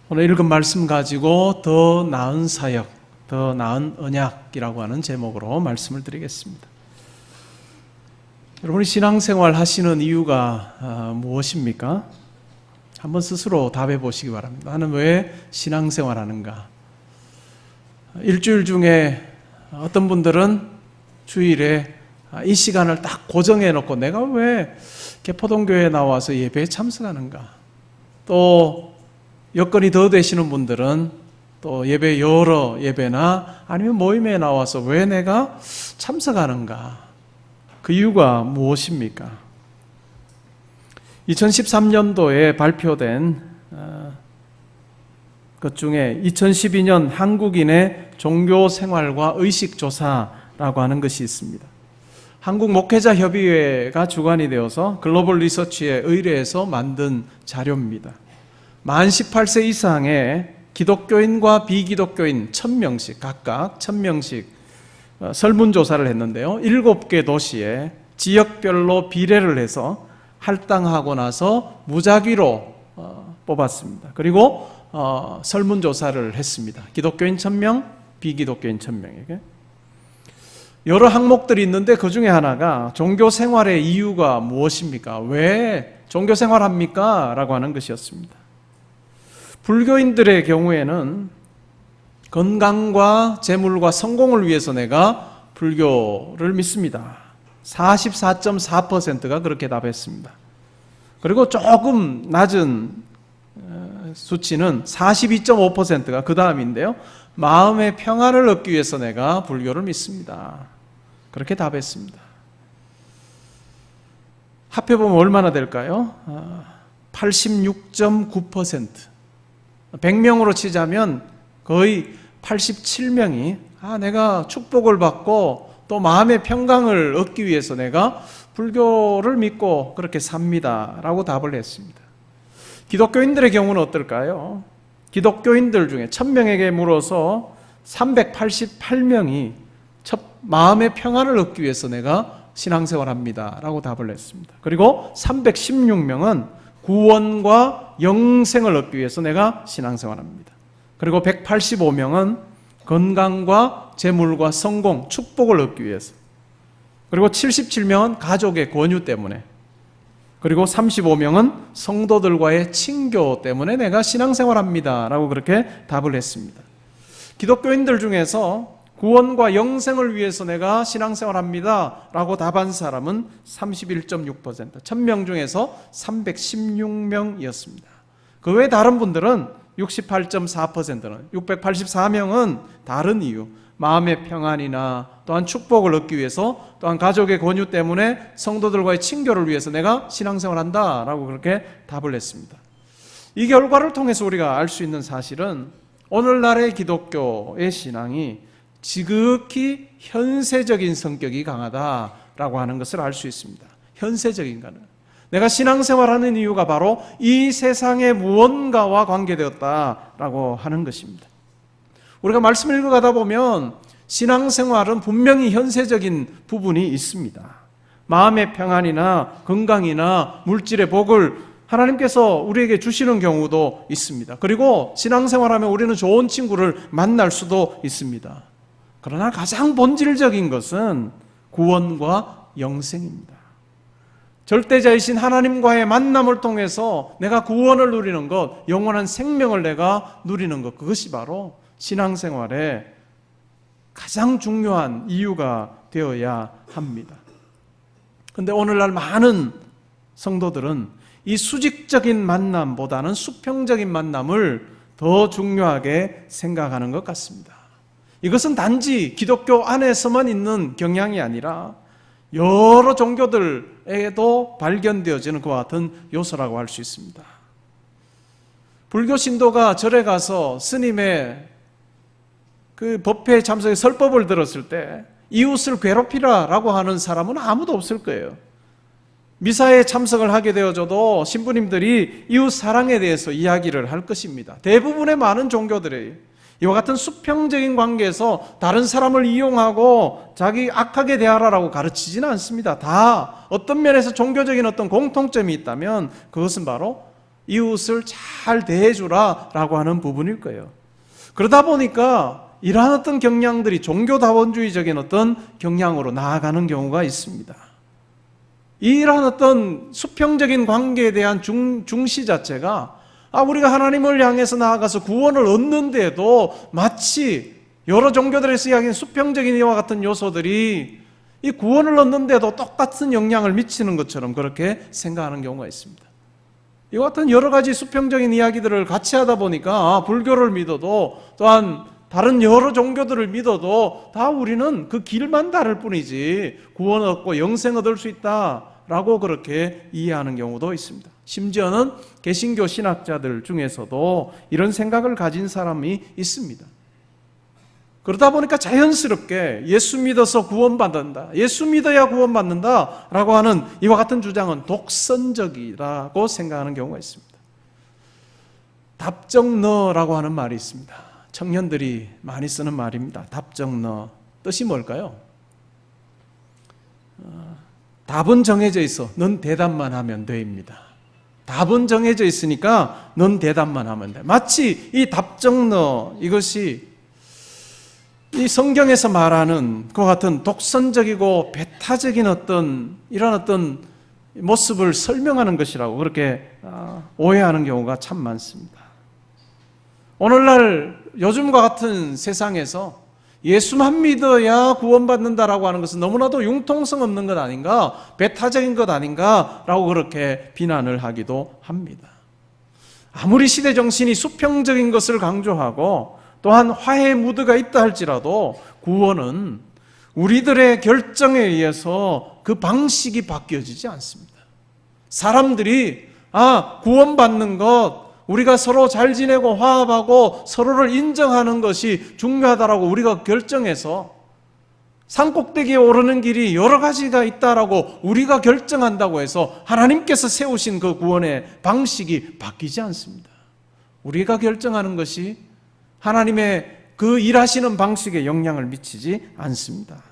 오늘 읽은 말씀 가지고 더 나은 사역, 더 나은 언약이라고 하는 제목으로 말씀을 드리겠습니다. 여러분이 신앙생활 하시는 이유가 무엇입니까? 한번 스스로 답해 보시기 바랍니다. 나는 왜 신앙생활 하는가? 일주일 중에 어떤 분들은 주일에 이 시간을 딱 고정해 놓고 내가 왜 개포동교회에 나와서 예배에 참석하는가? 또 여건이 더 되시는 분들은 또 여러 예배나 아니면 모임에 나와서 왜 내가 참석하는가? 그 이유가 무엇입니까? 2013년도에 발표된 것 중에 2012년 한국인의 종교생활과 의식조사라고 하는 것이 있습니다. 한국목회자협의회가 주관이 되어서 글로벌 리서치에 의뢰해서 만든 자료입니다. 만 18세 이상의 기독교인과 비기독교인 1000명씩 각각 1000명씩 설문조사를 했는데요. 7개 도시에 지역별로 비례를 해서 할당하고 나서 무작위로 뽑았습니다. 그리고 설문조사를 했습니다. 기독교인 1000명, 비기독교인 1000명에게. 여러 항목들이 있는데 그 중에 하나가 종교생활의 이유가 무엇입니까? 왜 종교생활합니까? 라고 하는 것이었습니다. 불교인들의 경우에는 건강과 재물과 성공을 위해서 내가 불교를 믿습니다. 44.4%가 그렇게 답했습니다. 그리고 조금 낮은 수치는 42.5%가 그 다음인데요. 마음의 평안을 얻기 위해서 내가 불교를 믿습니다. 그렇게 답했습니다. 합해보면 얼마나 될까요? 86.9%. 100명으로 치자면 거의 87명이 내가 축복을 받고 또 마음의 평강을 얻기 위해서 내가 불교를 믿고 그렇게 삽니다 라고 답을 했습니다. 기독교인들의 경우는 어떨까요? 기독교인들 중에 1000명에게 물어서 388명이 마음의 평안을 얻기 위해서 내가 신앙생활합니다 라고 답을 했습니다. 그리고 316명은 구원과 영생을 얻기 위해서 내가 신앙생활합니다. 그리고 185명은 건강과 재물과 성공, 축복을 얻기 위해서. 그리고 77명은 가족의 권유 때문에. 그리고 35명은 성도들과의 친교 때문에 내가 신앙생활합니다 라고 그렇게 답을 했습니다. 기독교인들 중에서 구원과 영생을 위해서 내가 신앙생활합니다 라고 답한 사람은 31.6%, 1000명 중에서 316명이었습니다. 그 외 다른 분들은 68.4%는 684명은 다른 이유, 마음의 평안이나 또한 축복을 얻기 위해서 또한 가족의 권유 때문에 성도들과의 친교를 위해서 내가 신앙생활한다 라고 그렇게 답을 했습니다. 이 결과를 통해서 우리가 알 수 있는 사실은 오늘날의 기독교의 신앙이 지극히 현세적인 성격이 강하다라고 하는 것을 알 수 있습니다. 현세적인 거는 내가 신앙생활하는 이유가 바로 이 세상의 무언가와 관계되었다라고 하는 것입니다. 우리가 말씀을 읽어가다 보면 신앙생활은 분명히 현세적인 부분이 있습니다. 마음의 평안이나 건강이나 물질의 복을 하나님께서 우리에게 주시는 경우도 있습니다. 그리고 신앙생활하면 우리는 좋은 친구를 만날 수도 있습니다. 그러나 가장 본질적인 것은 구원과 영생입니다. 절대자이신 하나님과의 만남을 통해서 내가 구원을 누리는 것, 영원한 생명을 내가 누리는 것, 그것이 바로 신앙생활의 가장 중요한 이유가 되어야 합니다. 그런데 오늘날 많은 성도들은 이 수직적인 만남보다는 수평적인 만남을 더 중요하게 생각하는 것 같습니다. 이것은 단지 기독교 안에서만 있는 경향이 아니라 여러 종교들에도 발견되어지는 그와 같은 요소라고 할 수 있습니다. 불교 신도가 절에 가서 스님의 그 법회에 참석해 설법을 들었을 때 이웃을 괴롭히라라고 하는 사람은 아무도 없을 거예요. 미사에 참석을 하게 되어져도 신부님들이 이웃 사랑에 대해서 이야기를 할 것입니다. 대부분의 많은 종교들이 이와 같은 수평적인 관계에서 다른 사람을 이용하고 자기 악하게 대하라라고 가르치지는 않습니다. 다 어떤 면에서 종교적인 어떤 공통점이 있다면 그것은 바로 이웃을 잘 대해주라라고 하는 부분일 거예요. 그러다 보니까 이러한 어떤 경향들이 종교다원주의적인 어떤 경향으로 나아가는 경우가 있습니다. 이러한 어떤 수평적인 관계에 대한 중시 자체가 우리가 하나님을 향해서 나아가서 구원을 얻는데도 마치 여러 종교들에서 이야기하는 수평적인 이와 같은 요소들이 이 구원을 얻는데도 똑같은 영향을 미치는 것처럼 그렇게 생각하는 경우가 있습니다. 이와 같은 여러 가지 수평적인 이야기들을 같이 하다 보니까 불교를 믿어도 또한 다른 여러 종교들을 믿어도 다 우리는 그 길만 다를 뿐이지 구원 얻고 영생 얻을 수 있다라고 그렇게 이해하는 경우도 있습니다. 심지어는 개신교 신학자들 중에서도 이런 생각을 가진 사람이 있습니다. 그러다 보니까 자연스럽게 예수 믿어서 구원받는다, 예수 믿어야 구원받는다 라고 하는 이와 같은 주장은 독선적이라고 생각하는 경우가 있습니다. 답정너라고 하는 말이 있습니다. 청년들이 많이 쓰는 말입니다. 답정너. 뜻이 뭘까요? 답은 정해져 있어. 넌 대답만 하면 돼입니다. 답은 정해져 있으니까 넌 대답만 하면 돼. 마치 이 답정너, 이것이 이 성경에서 말하는 그와 같은 독선적이고 배타적인 이런 어떤 모습을 설명하는 것이라고 그렇게 오해하는 경우가 참 많습니다. 오늘날 요즘과 같은 세상에서 예수만 믿어야 구원받는다라고 하는 것은 너무나도 융통성 없는 것 아닌가, 배타적인 것 아닌가라고 그렇게 비난을 하기도 합니다. 아무리 시대 정신이 수평적인 것을 강조하고 또한 화해의 무드가 있다 할지라도 구원은 우리들의 결정에 의해서 그 방식이 바뀌어지지 않습니다. 사람들이 구원받는 것, 우리가 서로 잘 지내고 화합하고 서로를 인정하는 것이 중요하다라고 우리가 결정해서 산꼭대기에 오르는 길이 여러 가지가 있다라고 우리가 결정한다고 해서 하나님께서 세우신 그 구원의 방식이 바뀌지 않습니다. 우리가 결정하는 것이 하나님의 그 일하시는 방식에 영향을 미치지 않습니다.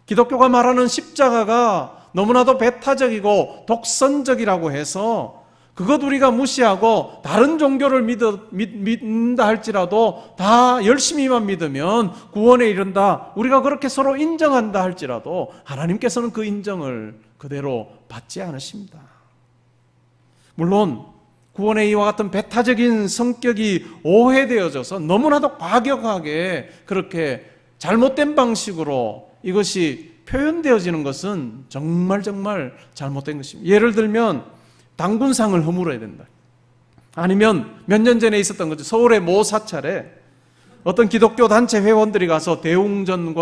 기독교가 말하는 십자가가 너무나도 배타적이고 독선적이라고 해서 그것 우리가 무시하고 다른 종교를 믿는다 할지라도 다 열심히만 믿으면 구원에 이른다, 우리가 그렇게 서로 인정한다 할지라도 하나님께서는 그 인정을 그대로 받지 않으십니다. 물론 구원의 이와 같은 배타적인 성격이 오해되어져서 너무나도 과격하게 그렇게 잘못된 방식으로 이것이 표현되어지는 것은 정말 잘못된 것입니다. 예를 들면 당군상을 허물어야 된다. 아니면 몇 년 전에 있었던 거죠. 서울의 모 사찰에 어떤 기독교 단체 회원들이 가서 대웅전에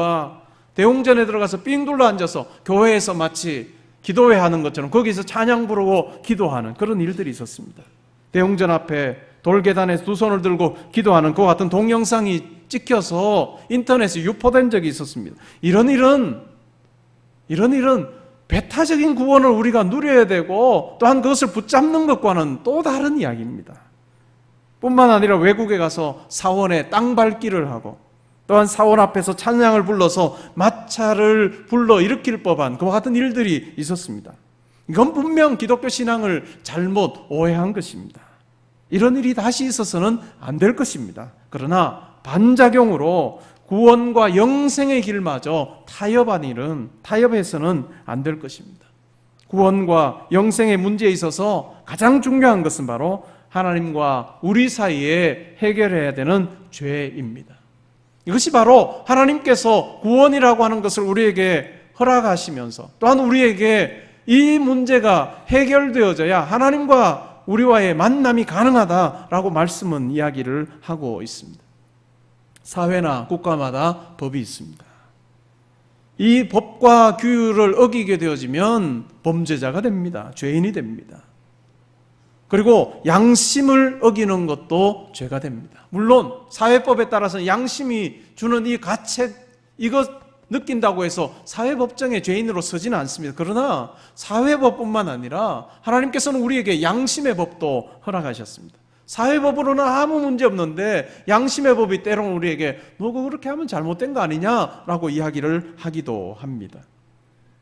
들어가서 삥 둘러 앉아서 교회에서 마치 기도회 하는 것처럼 거기서 찬양 부르고 기도하는 그런 일들이 있었습니다. 대웅전 앞에 돌계단에서 두 손을 들고 기도하는 그와 같은 동영상이 찍혀서 인터넷에 유포된 적이 있었습니다. 이런 일은 배타적인 구원을 우리가 누려야 되고 또한 그것을 붙잡는 것과는 또 다른 이야기입니다. 뿐만 아니라 외국에 가서 사원에 땅 밟기를 하고 또한 사원 앞에서 찬양을 불러서 마차를 불러 일으킬 법한 그와 같은 일들이 있었습니다. 이건 분명 기독교 신앙을 잘못 오해한 것입니다. 이런 일이 다시 있어서는 안 될 것입니다. 그러나 반작용으로 구원과 영생의 길마저 타협해서는 안 될 것입니다. 구원과 영생의 문제에 있어서 가장 중요한 것은 바로 하나님과 우리 사이에 해결해야 되는 죄입니다. 이것이 바로 하나님께서 구원이라고 하는 것을 우리에게 허락하시면서 또한 우리에게 이 문제가 해결되어져야 하나님과 우리와의 만남이 가능하다라고 말씀은 이야기를 하고 있습니다. 사회나 국가마다 법이 있습니다. 이 법과 규율을 어기게 되어지면 범죄자가 됩니다. 죄인이 됩니다. 그리고 양심을 어기는 것도 죄가 됩니다. 물론 사회법에 따라서는 양심이 주는 이 가책, 이것 느낀다고 해서 사회법정에 죄인으로 서지는 않습니다. 그러나 사회법뿐만 아니라 하나님께서는 우리에게 양심의 법도 허락하셨습니다. 사회법으로는 아무 문제 없는데 양심의 법이 때로는 우리에게 너 그렇게 하면 잘못된 거 아니냐라고 이야기를 하기도 합니다.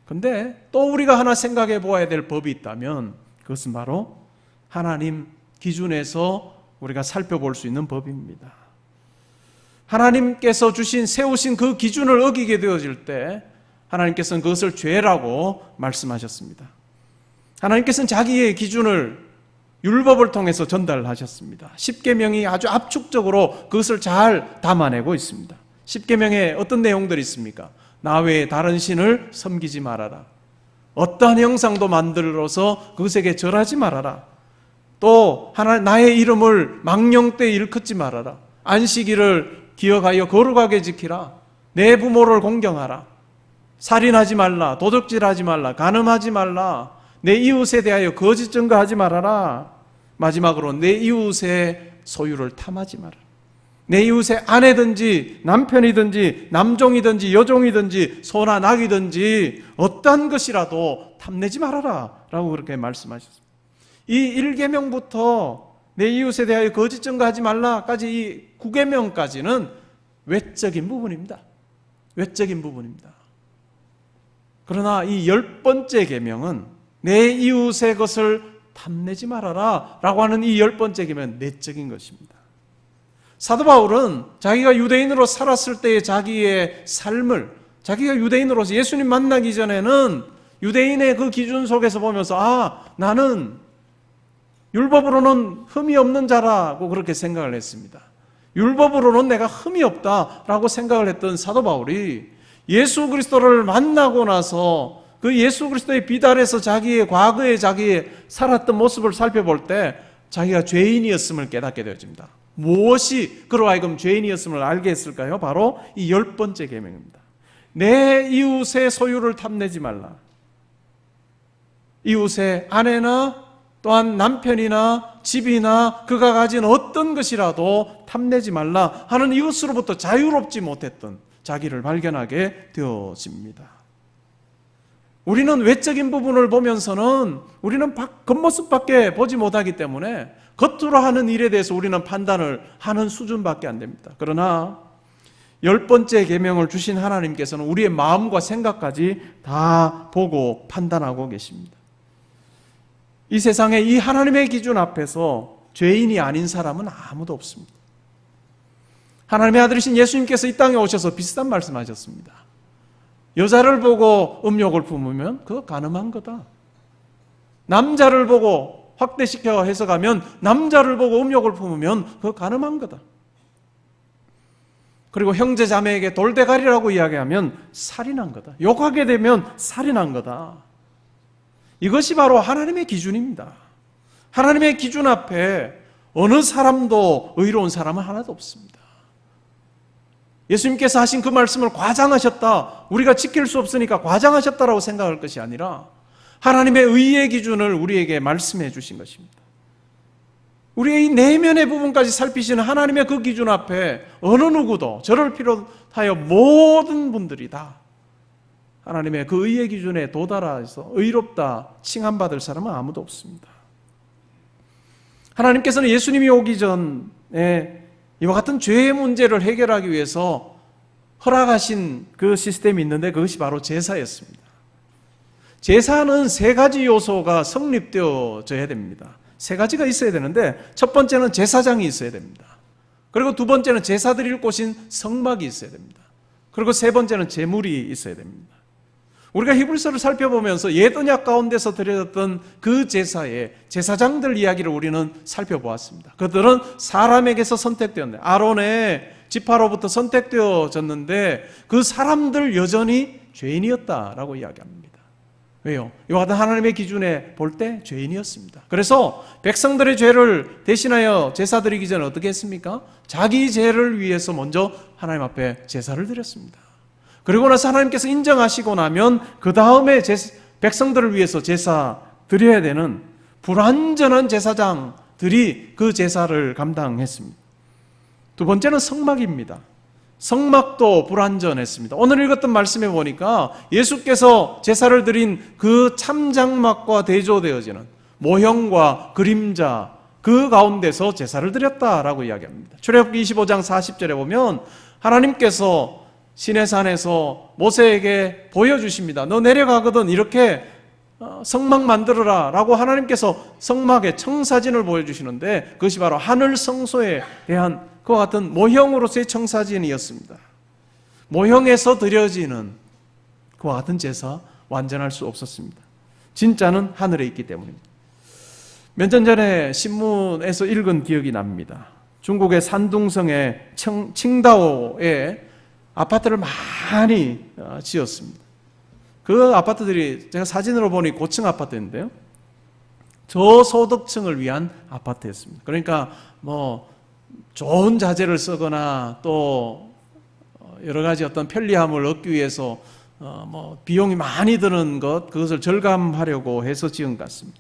근데 또 우리가 하나 생각해 보아야 될 법이 있다면 그것은 바로 하나님 기준에서 우리가 살펴볼 수 있는 법입니다. 하나님께서 세우신 그 기준을 어기게 되어질 때 하나님께서는 그것을 죄라고 말씀하셨습니다. 하나님께서는 자기의 기준을 율법을 통해서 전달하셨습니다. 십계명이 아주 압축적으로 그것을 잘 담아내고 있습니다. 십계명에 어떤 내용들이 있습니까? 나 외에 다른 신을 섬기지 말아라. 어떠한 형상도 만들어서 그것에게 절하지 말아라. 또 나의 이름을 망령되이 일컫지 말아라. 안식일을 기억하여 거룩하게 지키라. 내 부모를 공경하라. 살인하지 말라. 도둑질하지 말라. 간음하지 말라. 내 이웃에 대하여 거짓 증거하지 말아라. 마지막으로 내 이웃의 소유를 탐하지 말아라. 내 이웃의 아내든지 남편이든지 남종이든지 여종이든지 소나 낙이든지 어떠한 것이라도 탐내지 말아라 라고 그렇게 말씀하셨습니다. 이 1계명부터 내 이웃에 대하여 거짓 증거하지 말라까지 이 9계명까지는 외적인 부분입니다. 외적인 부분입니다. 그러나 이 10번째 계명은 내 이웃의 것을 탐내지 말아라 라고 하는 이 10번째 계명은 내적인 것입니다. 사도 바울은 자기가 유대인으로 살았을 때의 자기의 삶을, 자기가 유대인으로서 예수님 만나기 전에는 유대인의 그 기준 속에서 보면서 나는 율법으로는 흠이 없는 자라고 그렇게 생각을 했습니다. 율법으로는 내가 흠이 없다라고 생각을 했던 사도 바울이 예수 그리스도를 만나고 나서 그 예수 그리스도의 비달에서 자기의 과거에 자기의 살았던 모습을 살펴볼 때 자기가 죄인이었음을 깨닫게 되어집니다. 무엇이 그로 하여금 죄인이었음을 알게 했을까요? 바로 이 10번째 계명입니다. 내 이웃의 소유를 탐내지 말라. 이웃의 아내나 또한 남편이나 집이나 그가 가진 어떤 것이라도 탐내지 말라 하는 이것으로부터 자유롭지 못했던 자기를 발견하게 되어집니다. 우리는 외적인 부분을 보면서는 우리는 겉모습밖에 보지 못하기 때문에 겉으로 하는 일에 대해서 우리는 판단을 하는 수준밖에 안 됩니다. 그러나 10번째 계명을 주신 하나님께서는 우리의 마음과 생각까지 다 보고 판단하고 계십니다. 이 세상에 이 하나님의 기준 앞에서 죄인이 아닌 사람은 아무도 없습니다. 하나님의 아들이신 예수님께서 이 땅에 오셔서 비슷한 말씀하셨습니다. 여자를 보고 음욕을 품으면 그거 간음한 거다. 남자를 보고 확대시켜 해석하면 남자를 보고 음욕을 품으면 그거 간음한 거다. 그리고 형제 자매에게 돌대가리라고 이야기하면 살인한 거다. 욕하게 되면 살인한 거다. 이것이 바로 하나님의 기준입니다. 하나님의 기준 앞에 어느 사람도 의로운 사람은 하나도 없습니다. 예수님께서 하신 그 말씀을 과장하셨다, 우리가 지킬 수 없으니까 과장하셨다라고 생각할 것이 아니라 하나님의 의의 기준을 우리에게 말씀해 주신 것입니다. 우리의 이 내면의 부분까지 살피시는 하나님의 그 기준 앞에 어느 누구도, 저를 비롯하여 모든 분들이 다 하나님의 그 의의 기준에 도달해서 의롭다 칭함받을 사람은 아무도 없습니다. 하나님께서는 예수님이 오기 전에 이와 같은 죄의 문제를 해결하기 위해서 허락하신 그 시스템이 있는데 그것이 바로 제사였습니다. 제사는 세 가지 요소가 성립되어져야 됩니다. 세 가지가 있어야 되는데 첫 번째는 제사장이 있어야 됩니다. 그리고 두 번째는 제사 드릴 곳인 성막이 있어야 됩니다. 그리고 세 번째는 제물이 있어야 됩니다. 우리가 히브리서를 살펴보면서 옛 언약 가운데서 드려졌던 그 제사의 제사장들 이야기를 우리는 살펴보았습니다. 그들은 사람에게서 선택되었는데 아론의 지파로부터 선택되어졌는데 그 사람들 여전히 죄인이었다라고 이야기합니다. 왜요? 이와 같은 하나님의 기준에 볼 때 죄인이었습니다. 그래서 백성들의 죄를 대신하여 제사 드리기 전에 어떻게 했습니까? 자기 죄를 위해서 먼저 하나님 앞에 제사를 드렸습니다. 그리고 나서 하나님께서 인정하시고 나면 그 다음에 백성들을 위해서 제사 드려야 되는 불완전한 제사장들이 그 제사를 감당했습니다. 두 번째는 성막입니다. 성막도 불완전했습니다. 오늘 읽었던 말씀에 보니까 예수께서 제사를 드린 그 참장막과 대조되어지는 모형과 그림자 그 가운데서 제사를 드렸다라고 이야기합니다. 출애굽기 25장 40절에 보면 하나님께서 시내산에서 모세에게 보여주십니다. 너 내려가거든 이렇게 성막 만들어라 라고 하나님께서 성막의 청사진을 보여주시는데 그것이 바로 하늘 성소에 대한 그와 같은 모형으로서의 청사진이었습니다. 모형에서 드려지는 그와 같은 제사 완전할 수 없었습니다. 진짜는 하늘에 있기 때문입니다. 몇 년 전에 신문에서 읽은 기억이 납니다. 중국의 산둥성의 칭다오에 아파트를 많이 지었습니다. 그 아파트들이 제가 사진으로 보니 고층 아파트인데요, 저소득층을 위한 아파트였습니다. 그러니까 뭐 좋은 자재를 쓰거나 또 여러 가지 어떤 편리함을 얻기 위해서 뭐 비용이 많이 드는 그것을 절감하려고 해서 지은 것 같습니다.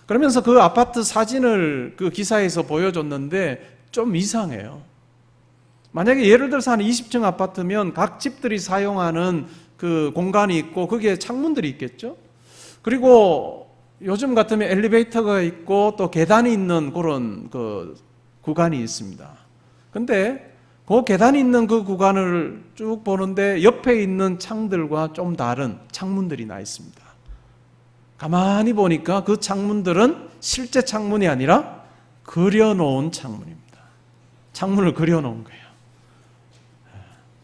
그러면서 그 아파트 사진을 그 기사에서 보여줬는데 좀 이상해요. 만약에 예를 들어서 한 20층 아파트면 각 집들이 사용하는 그 공간이 있고 거기에 창문들이 있겠죠. 그리고 요즘 같으면 엘리베이터가 있고 또 계단이 있는 그런 그 구간이 있습니다. 근데 그 계단이 있는 그 구간을 쭉 보는데 옆에 있는 창들과 좀 다른 창문들이 나 있습니다. 가만히 보니까 그 창문들은 실제 창문이 아니라 그려놓은 창문입니다. 창문을 그려놓은 거예요.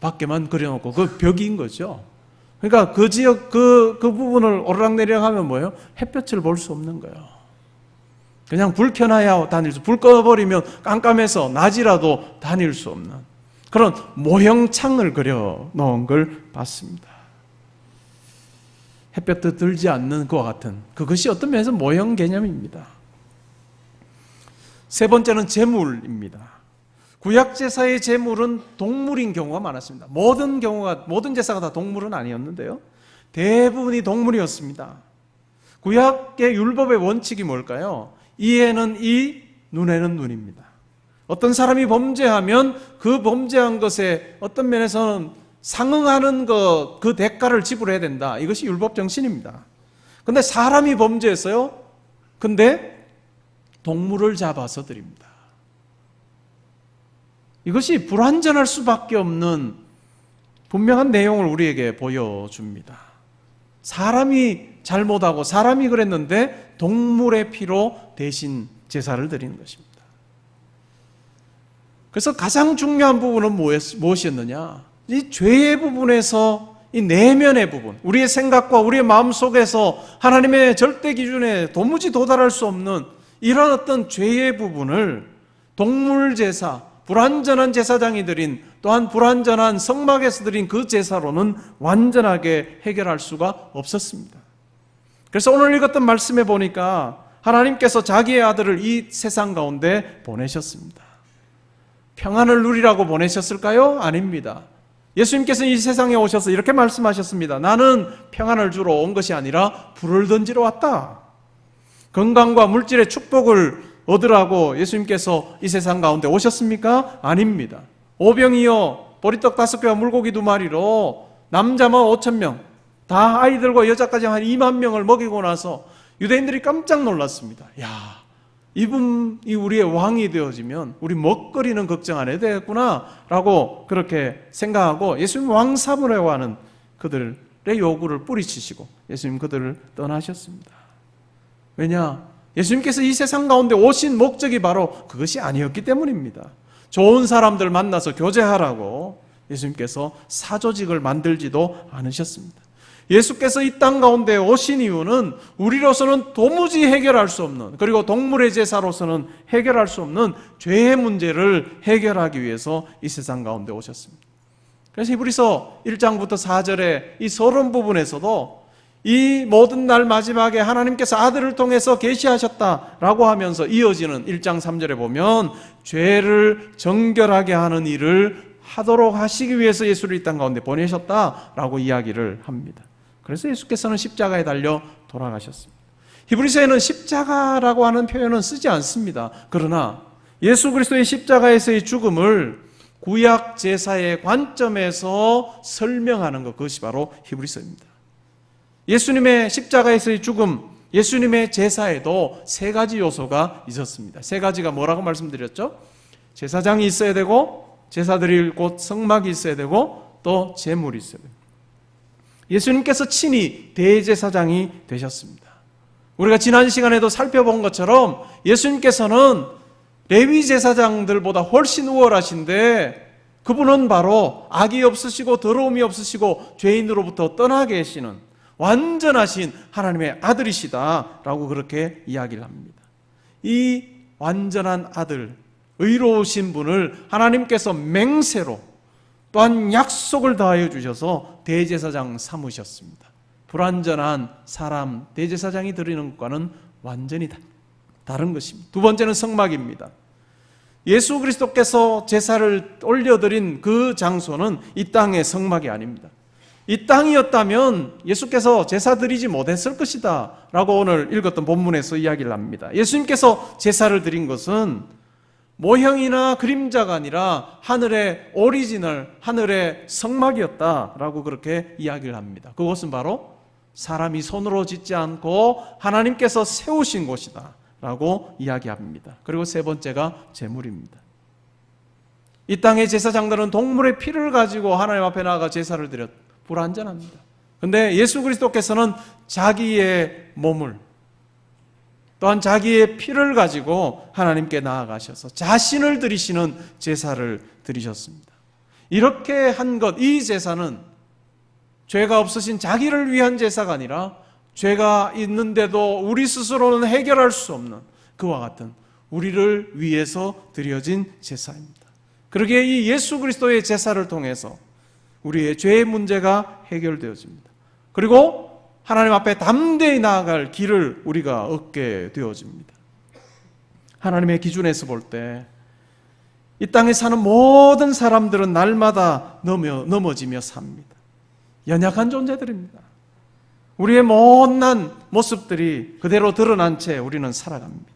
밖에만 그려놓고 그 벽인 거죠. 그러니까 그 지역 그 부분을 오르락내리락 하면 뭐예요? 햇볕을 볼 수 없는 거예요. 그냥 불 켜놔야 다닐 수, 불 꺼버리면 깜깜해서 낮이라도 다닐 수 없는 그런 모형 창을 그려놓은 걸 봤습니다. 햇볕도 들지 않는 그와 같은 그것이 어떤 면에서 모형 개념입니다. 세 번째는 제물입니다. 구약 제사의 제물은 동물인 경우가 많았습니다. 모든 제사가 다 동물은 아니었는데요, 대부분이 동물이었습니다. 구약의 율법의 원칙이 뭘까요? 이에는 이, 눈에는 눈입니다. 어떤 사람이 범죄하면 그 범죄한 것에 어떤 면에서는 상응하는 그 대가를 지불해야 된다. 이것이 율법 정신입니다. 근데 사람이 범죄했어요. 근데 동물을 잡아서 드립니다. 이것이 불완전할 수밖에 없는 분명한 내용을 우리에게 보여줍니다. 사람이 잘못하고 사람이 그랬는데 동물의 피로 대신 제사를 드리는 것입니다. 그래서 가장 중요한 부분은 무엇이었느냐? 이 죄의 부분에서 이 내면의 부분, 우리의 생각과 우리의 마음 속에서 하나님의 절대 기준에 도무지 도달할 수 없는 이런 어떤 죄의 부분을 동물 제사, 불완전한 제사장이 드린, 또한 불완전한 성막에서 드린 그 제사로는 완전하게 해결할 수가 없었습니다. 그래서 오늘 읽었던 말씀에 보니까 하나님께서 자기의 아들을 이 세상 가운데 보내셨습니다. 평안을 누리라고 보내셨을까요? 아닙니다. 예수님께서 이 세상에 오셔서 이렇게 말씀하셨습니다. 나는 평안을 주러 온 것이 아니라 불을 던지러 왔다. 건강과 물질의 축복을 얻으라고 예수님께서 이 세상 가운데 오셨습니까? 아닙니다. 오병이어 보리떡 5개와 물고기 2마리로 남자만 5,000명, 다 아이들과 여자까지 한 2만 명을 먹이고 나서 유대인들이 깜짝 놀랐습니다. 야, 이분이 우리의 왕이 되어지면 우리 먹거리는 걱정 안 해도 되겠구나 라고 그렇게 생각하고 예수님 왕 삼으려고 하는 그들의 요구를 뿌리치시고 예수님 그들을 떠나셨습니다. 왜냐? 예수님께서 이 세상 가운데 오신 목적이 바로 그것이 아니었기 때문입니다. 좋은 사람들 만나서 교제하라고 예수님께서 사조직을 만들지도 않으셨습니다. 예수께서 이 땅 가운데 오신 이유는 우리로서는 도무지 해결할 수 없는, 그리고 동물의 제사로서는 해결할 수 없는 죄의 문제를 해결하기 위해서 이 세상 가운데 오셨습니다. 그래서 히브리서 1장부터 4절의 이 서론 부분에서도 이 모든 날 마지막에 하나님께서 아들을 통해서 계시하셨다라고 하면서 이어지는 1장 3절에 보면 죄를 정결하게 하는 일을 하도록 하시기 위해서 예수를 이 땅 가운데 보내셨다라고 이야기를 합니다. 그래서 예수께서는 십자가에 달려 돌아가셨습니다. 히브리서에는 십자가라고 하는 표현은 쓰지 않습니다. 그러나 예수 그리스도의 십자가에서의 죽음을 구약 제사의 관점에서 설명하는 것, 그것이 바로 히브리서입니다. 예수님의 십자가에서의 죽음, 예수님의 제사에도 세 가지 요소가 있었습니다. 세 가지가 뭐라고 말씀드렸죠? 제사장이 있어야 되고, 제사 드릴 곳 성막이 있어야 되고, 또 제물이 있어야 됩니다. 예수님께서 친히 대제사장이 되셨습니다. 우리가 지난 시간에도 살펴본 것처럼 예수님께서는 레위 제사장들보다 훨씬 우월하신데 그분은 바로 악이 없으시고 더러움이 없으시고 죄인으로부터 떠나 계시는 완전하신 하나님의 아들이시다라고 그렇게 이야기를 합니다. 이 완전한 아들, 의로우신 분을 하나님께서 맹세로 또한 약속을 다하여 주셔서 대제사장 삼으셨습니다. 불완전한 사람 대제사장이 드리는 것과는 완전히 다른 것입니다. 두 번째는 성막입니다. 예수 그리스도께서 제사를 올려드린 그 장소는 이 땅의 성막이 아닙니다. 이 땅이었다면 예수께서 제사 드리지 못했을 것이다 라고 오늘 읽었던 본문에서 이야기를 합니다. 예수님께서 제사를 드린 것은 모형이나 그림자가 아니라 하늘의 오리지널, 하늘의 성막이었다라고 그렇게 이야기를 합니다. 그것은 바로 사람이 손으로 짓지 않고 하나님께서 세우신 곳이다 라고 이야기합니다. 그리고 세 번째가 제물입니다. 이 땅의 제사장들은 동물의 피를 가지고 하나님 앞에 나아가 제사를 드렸 불완전합니다. 그런데 예수 그리스도께서는 자기의 몸을 또한 자기의 피를 가지고 하나님께 나아가셔서 자신을 드리시는 제사를 드리셨습니다. 이렇게 한 것, 이 제사는 죄가 없으신 자기를 위한 제사가 아니라 죄가 있는데도 우리 스스로는 해결할 수 없는 그와 같은 우리를 위해서 드려진 제사입니다. 그러기에 이 예수 그리스도의 제사를 통해서 우리의 죄의 문제가 해결되어집니다. 그리고 하나님 앞에 담대히 나아갈 길을 우리가 얻게 되어집니다. 하나님의 기준에서 볼 때 이 땅에 사는 모든 사람들은 날마다 넘어지며 삽니다. 연약한 존재들입니다. 우리의 못난 모습들이 그대로 드러난 채 우리는 살아갑니다.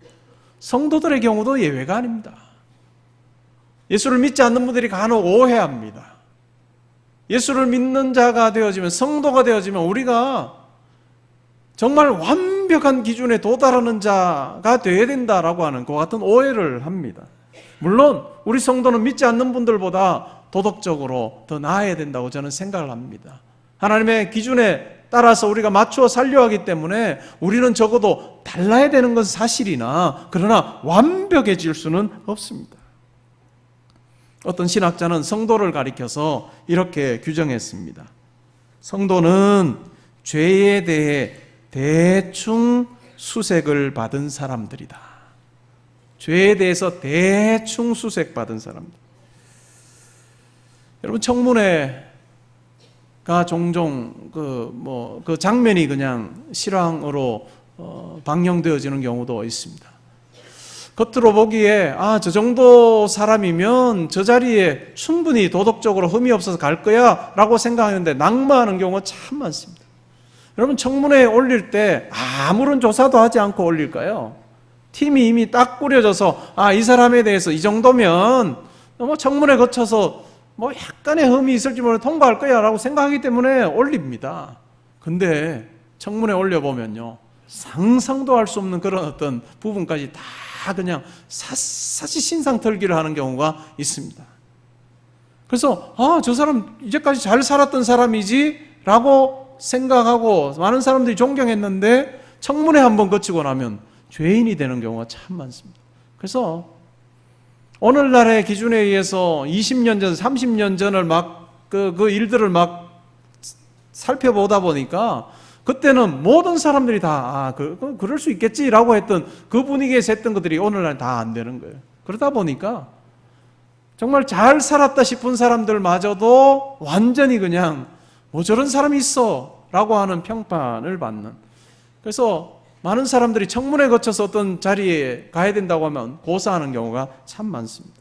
성도들의 경우도 예외가 아닙니다. 예수를 믿지 않는 분들이 간혹 오해합니다. 예수를 믿는 자가 되어지면, 성도가 되어지면 우리가 정말 완벽한 기준에 도달하는 자가 되어야 된다라고 하는 그 같은 오해를 합니다. 물론 우리 성도는 믿지 않는 분들보다 도덕적으로 더 나아야 된다고 저는 생각을 합니다. 하나님의 기준에 따라서 우리가 맞추어 살려야 하기 때문에 우리는 적어도 달라야 되는 건 사실이나 그러나 완벽해질 수는 없습니다. 어떤 신학자는 성도를 가리켜서 이렇게 규정했습니다. 성도는 죄에 대해 대충 수색을 받은 사람들이다. 죄에 대해서 대충 수색받은 사람들. 여러분, 청문회가 종종 그 장면이 그냥 실황으로 방영되어지는 경우도 있습니다. 겉으로 보기에 저 정도 사람이면 저 자리에 충분히 도덕적으로 흠이 없어서 갈 거야 라고 생각하는데 낙마하는 경우가 참 많습니다. 여러분, 청문회에 올릴 때 아무런 조사도 하지 않고 올릴까요? 팀이 이미 딱 꾸려져서 이 사람에 대해서 이 정도면 청문회 거쳐서 약간의 흠이 있을지 모르게 통과할 거야 라고 생각하기 때문에 올립니다. 근데 청문회 올려보면요, 상상도 할 수 없는 그런 어떤 부분까지 다 그냥 샅샅이 신상털기를 하는 경우가 있습니다. 그래서 저 사람 이제까지 잘 살았던 사람이지 라고 생각하고 많은 사람들이 존경했는데 청문회 한번 거치고 나면 죄인이 되는 경우가 참 많습니다. 그래서 오늘날의 기준에 의해서 20년 전, 30년 전을 그 일들을 살펴보다 보니까 그때는 모든 사람들이 다 그럴 수 있겠지라고 했던 그 분위기에서 했던 것들이 오늘날 다 안 되는 거예요. 그러다 보니까 정말 잘 살았다 싶은 사람들마저도 완전히 그냥 저런 사람이 있어 라고 하는 평판을 받는. 그래서 많은 사람들이 청문회 거쳐서 어떤 자리에 가야 된다고 하면 고사하는 경우가 참 많습니다.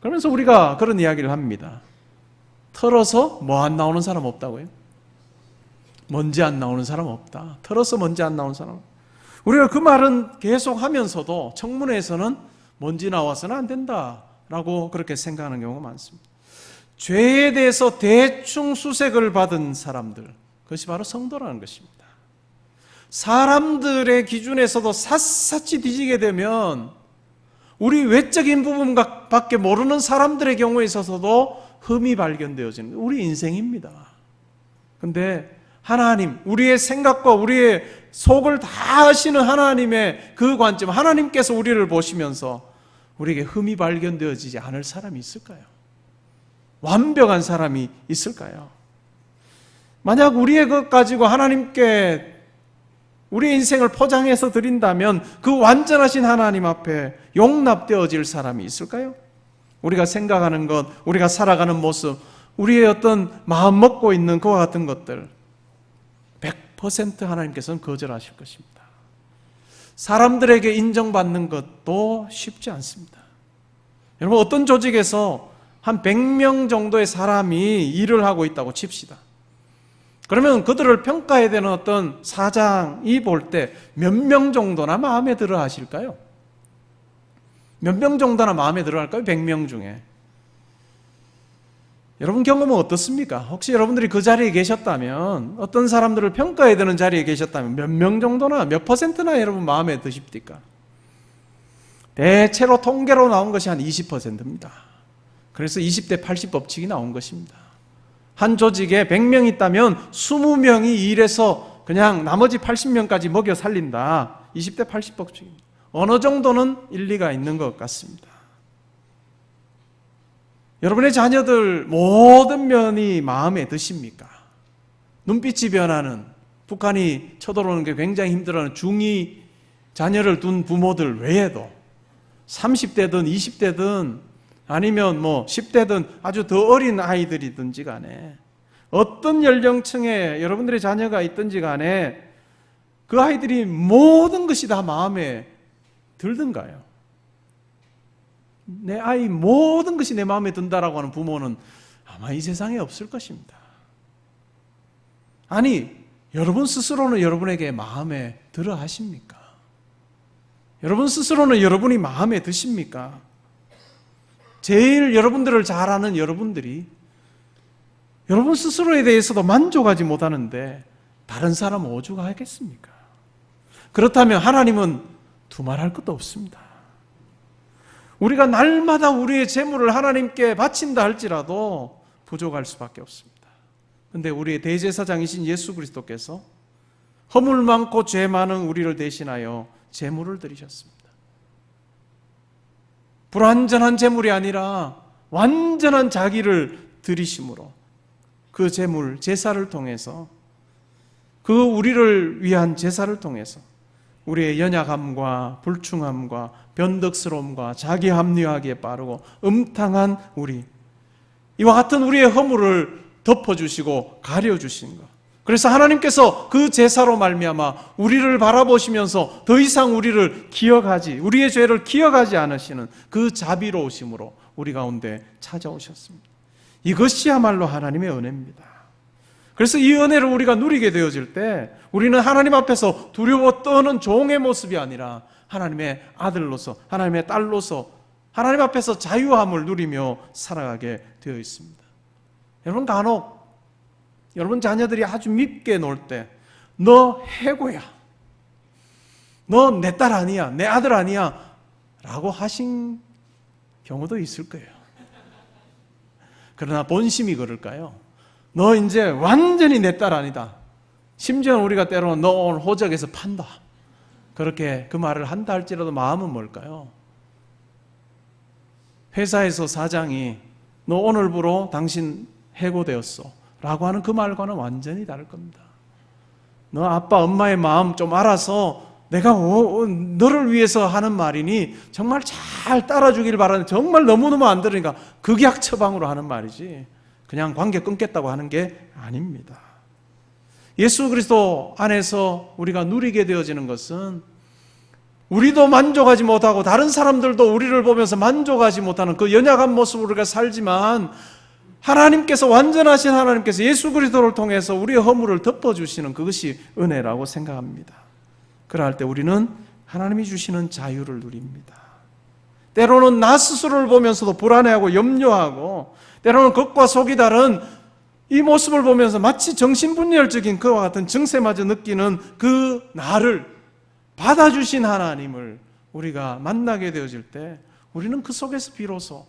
그러면서 우리가 그런 이야기를 합니다. 털어서 안 나오는 사람 없다고요? 먼지 안 나오는 사람 없다. 털어서 먼지 안 나오는 사람. 우리가 그 말은 계속 하면서도 청문회에서는 먼지 나와서는 안 된다라고 그렇게 생각하는 경우가 많습니다. 죄에 대해서 대충 수색을 받은 사람들, 그것이 바로 성도라는 것입니다. 사람들의 기준에서도 샅샅이 뒤지게 되면 우리 외적인 부분밖에 모르는 사람들의 경우에 있어서도 흠이 발견되어지는 우리 인생입니다. 그런데 하나님, 우리의 생각과 우리의 속을 다 아시는 하나님의 그 관점, 하나님께서 우리를 보시면서 우리에게 흠이 발견되어지지 않을 사람이 있을까요? 완벽한 사람이 있을까요? 만약 우리의 것 가지고 하나님께 우리의 인생을 포장해서 드린다면 그 완전하신 하나님 앞에 용납되어질 사람이 있을까요? 우리가 생각하는 것, 우리가 살아가는 모습, 우리의 어떤 마음 먹고 있는 그와 같은 것들 100% 하나님께서는 거절하실 것입니다. 사람들에게 인정받는 것도 쉽지 않습니다. 여러분, 어떤 조직에서 한 100명 정도의 사람이 일을 하고 있다고 칩시다. 그러면 그들을 평가해야 되는 어떤 사장이 볼 때 몇 명 정도나 마음에 들어 하실까요? 몇 명 정도나 마음에 들어 할까요? 100명 중에. 여러분 경험은 어떻습니까? 혹시 여러분들이 그 자리에 계셨다면, 어떤 사람들을 평가해야 되는 자리에 계셨다면 몇 명 정도나, 몇 퍼센트나 여러분 마음에 드십니까? 대체로 통계로 나온 것이 한 20%입니다. 그래서 20대 80 법칙이 나온 것입니다. 한 조직에 100명 있다면 20명이 일해서 그냥 나머지 80명까지 먹여 살린다. 20대 80 법칙입니다. 어느 정도는 일리가 있는 것 같습니다. 여러분의 자녀들 모든 면이 마음에 드십니까? 눈빛이 변하는, 북한이 쳐들어오는 게 굉장히 힘들어하는 중2 자녀를 둔 부모들 외에도 30대든 20대든 아니면 10대든 아주 더 어린 아이들이든지 간에 어떤 연령층에 여러분들의 자녀가 있든지 간에 그 아이들이 모든 것이 다 마음에 들든가요? 내 아이 모든 것이 내 마음에 든다라고 하는 부모는 아마 이 세상에 없을 것입니다. 아니, 여러분 스스로는 여러분에게 마음에 들어 하십니까? 여러분 스스로는 여러분이 마음에 드십니까? 제일 여러분들을 잘 아는 여러분들이 여러분 스스로에 대해서도 만족하지 못하는데 다른 사람은 오죽하겠습니까? 그렇다면 하나님은 두말할 것도 없습니다. 우리가 날마다 우리의 재물을 하나님께 바친다 할지라도 부족할 수밖에 없습니다. 그런데 우리의 대제사장이신 예수 그리스도께서 허물 많고 죄 많은 우리를 대신하여 재물을 드리셨습니다. 불완전한 재물이 아니라 완전한 자기를 드리심으로 그 재물, 제사를 통해서, 그 우리를 위한 제사를 통해서 우리의 연약함과 불충함과 변덕스러움과 자기 합리화하기에 빠르고 음탕한 우리, 이와 같은 우리의 허물을 덮어주시고 가려주신 것. 그래서 하나님께서 그 제사로 말미암아 우리를 바라보시면서 더 이상 우리를 기억하지, 우리의 죄를 기억하지 않으시는 그 자비로우심으로 우리 가운데 찾아오셨습니다. 이것이야말로 하나님의 은혜입니다. 그래서 이 은혜를 우리가 누리게 되어질 때 우리는 하나님 앞에서 두려워 떠는 종의 모습이 아니라 하나님의 아들로서, 하나님의 딸로서 하나님 앞에서 자유함을 누리며 살아가게 되어 있습니다. 여러분, 간혹 여러분 자녀들이 아주 밉게 놀 때 너 해고야, 너 내 딸 아니야, 내 아들 아니야 라고 하신 경우도 있을 거예요. 그러나 본심이 그럴까요? 너 이제 완전히 내 딸 아니다. 심지어 우리가 때로는 너 오늘 호적에서 판다, 그렇게 그 말을 한다 할지라도 마음은 뭘까요? 회사에서 사장이 너 오늘부로 당신 해고되었어 라고 하는 그 말과는 완전히 다를 겁니다. 너 아빠 엄마의 마음 좀 알아서 내가 너를 위해서 하는 말이니 정말 잘 따라주길 바라는데 정말 너무너무 안 들으니까 극약 처방으로 하는 말이지 그냥 관계 끊겠다고 하는 게 아닙니다. 예수 그리스도 안에서 우리가 누리게 되어지는 것은 우리도 만족하지 못하고 다른 사람들도 우리를 보면서 만족하지 못하는 그 연약한 모습으로 우리가 살지만 하나님께서, 완전하신 하나님께서 예수 그리스도를 통해서 우리의 허물을 덮어주시는 그것이 은혜라고 생각합니다. 그럴 때 우리는 하나님이 주시는 자유를 누립니다. 때로는 나 스스로를 보면서도 불안해하고 염려하고, 때로는 겉과 속이 다른 이 모습을 보면서 마치 정신분열적인 그와 같은 증세마저 느끼는 그 나를 받아주신 하나님을 우리가 만나게 되어질 때 우리는 그 속에서 비로소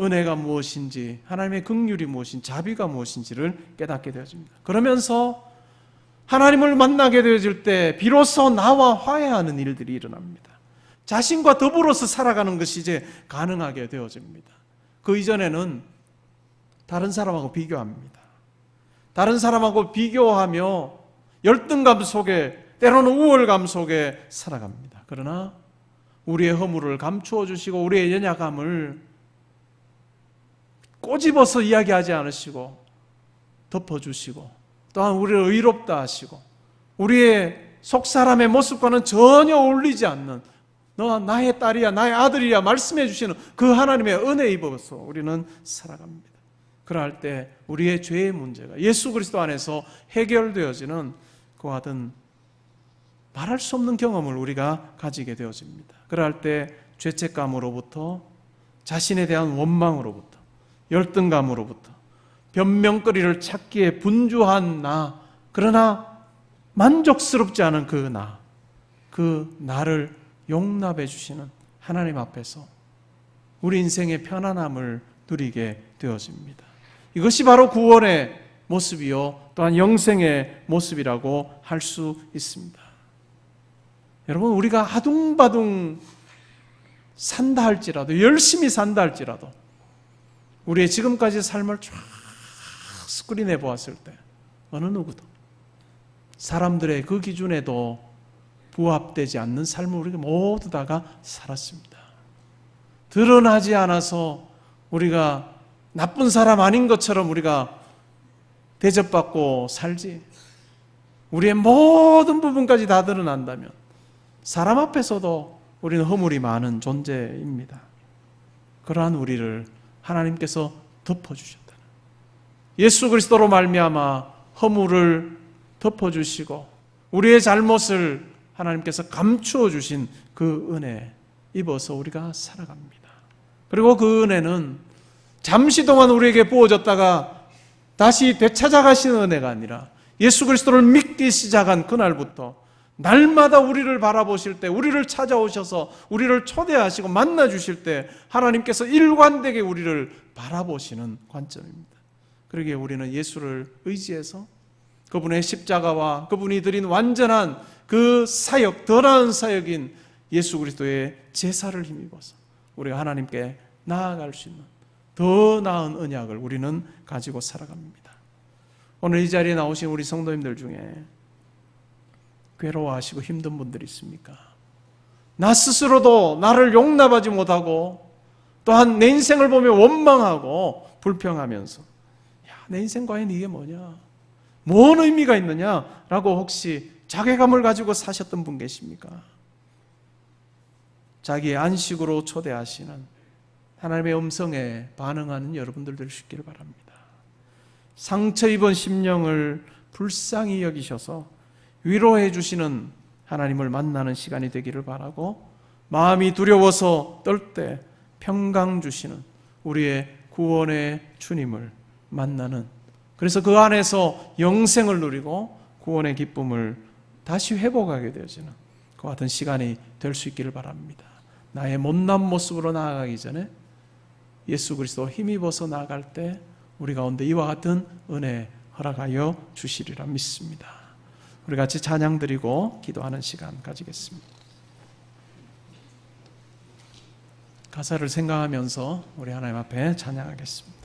은혜가 무엇인지, 하나님의 긍휼이 무엇인지, 자비가 무엇인지를 깨닫게 되어집니다. 그러면서 하나님을 만나게 되어질 때 비로소 나와 화해하는 일들이 일어납니다. 자신과 더불어서 살아가는 것이 이제 가능하게 되어집니다. 그 이전에는 다른 사람하고 비교합니다. 다른 사람하고 비교하며 열등감 속에, 때로는 우월감 속에 살아갑니다. 그러나 우리의 허물을 감추어 주시고 우리의 연약함을 꼬집어서 이야기하지 않으시고 덮어주시고, 또한 우리를 의롭다 하시고 우리의 속사람의 모습과는 전혀 어울리지 않는, 너 나의 딸이야, 나의 아들이야 말씀해 주시는 그 하나님의 은혜에 입어서 우리는 살아갑니다. 그럴 때 우리의 죄의 문제가 예수 그리스도 안에서 해결되어지는 그와 같은 말할 수 없는 경험을 우리가 가지게 되어집니다. 그럴 때 죄책감으로부터, 자신에 대한 원망으로부터, 열등감으로부터, 변명거리를 찾기에 분주한 나, 그러나 만족스럽지 않은 그 나를 용납해 주시는 하나님 앞에서 우리 인생의 편안함을 누리게 되어집니다. 이것이 바로 구원의 모습이요, 또한 영생의 모습이라고 할 수 있습니다. 여러분, 우리가 아둥바둥 산다 할지라도, 열심히 산다 할지라도, 우리의 지금까지 삶을 쫙 스크린해 보았을 때 어느 누구도 사람들의 그 기준에도 부합되지 않는 삶을 우리가 모두 다가 살았습니다. 드러나지 않아서 우리가 나쁜 사람 아닌 것처럼 우리가 대접받고 살지, 우리의 모든 부분까지 다 드러난다면 사람 앞에서도 우리는 허물이 많은 존재입니다. 그러한 우리를 하나님께서 덮어주셨다. 예수 그리스도로 말미암아 허물을 덮어주시고 우리의 잘못을 하나님께서 감추어 주신 그 은혜 입어서 우리가 살아갑니다. 그리고 그 은혜는 잠시 동안 우리에게 부어졌다가 다시 되찾아가시는 은혜가 아니라 예수 그리스도를 믿기 시작한 그날부터 날마다 우리를 바라보실 때, 우리를 찾아오셔서 우리를 초대하시고 만나주실 때 하나님께서 일관되게 우리를 바라보시는 관점입니다. 그러기에 우리는 예수를 의지해서 그분의 십자가와 그분이 드린 완전한 그 사역, 더 나은 사역인 예수 그리스도의 제사를 힘입어서 우리가 하나님께 나아갈 수 있는 더 나은 언약을 우리는 가지고 살아갑니다. 오늘 이 자리에 나오신 우리 성도님들 중에 괴로워하시고 힘든 분들이 있습니까? 나 스스로도 나를 용납하지 못하고 또한 내 인생을 보며 원망하고 불평하면서 내 인생 과연 이게 뭐냐? 뭔 의미가 있느냐? 라고 혹시 자괴감을 가지고 사셨던 분 계십니까? 자기의 안식으로 초대하시는 하나님의 음성에 반응하는 여러분들 될 수 있기를 바랍니다. 상처 입은 심령을 불쌍히 여기셔서 위로해 주시는 하나님을 만나는 시간이 되기를 바라고, 마음이 두려워서 떨 때 평강 주시는 우리의 구원의 주님을 만나는, 그래서 그 안에서 영생을 누리고 구원의 기쁨을 다시 회복하게 되어지는 그 같은 시간이 될 수 있기를 바랍니다. 나의 못난 모습으로 나아가기 전에 예수 그리스도 힘입어서 나아갈 때 우리 가운데 이와 같은 은혜 허락하여 주시리라 믿습니다. 우리 같이 찬양 드리고 기도하는 시간 가지겠습니다. 가사를 생각하면서 우리 하나님 앞에 찬양하겠습니다.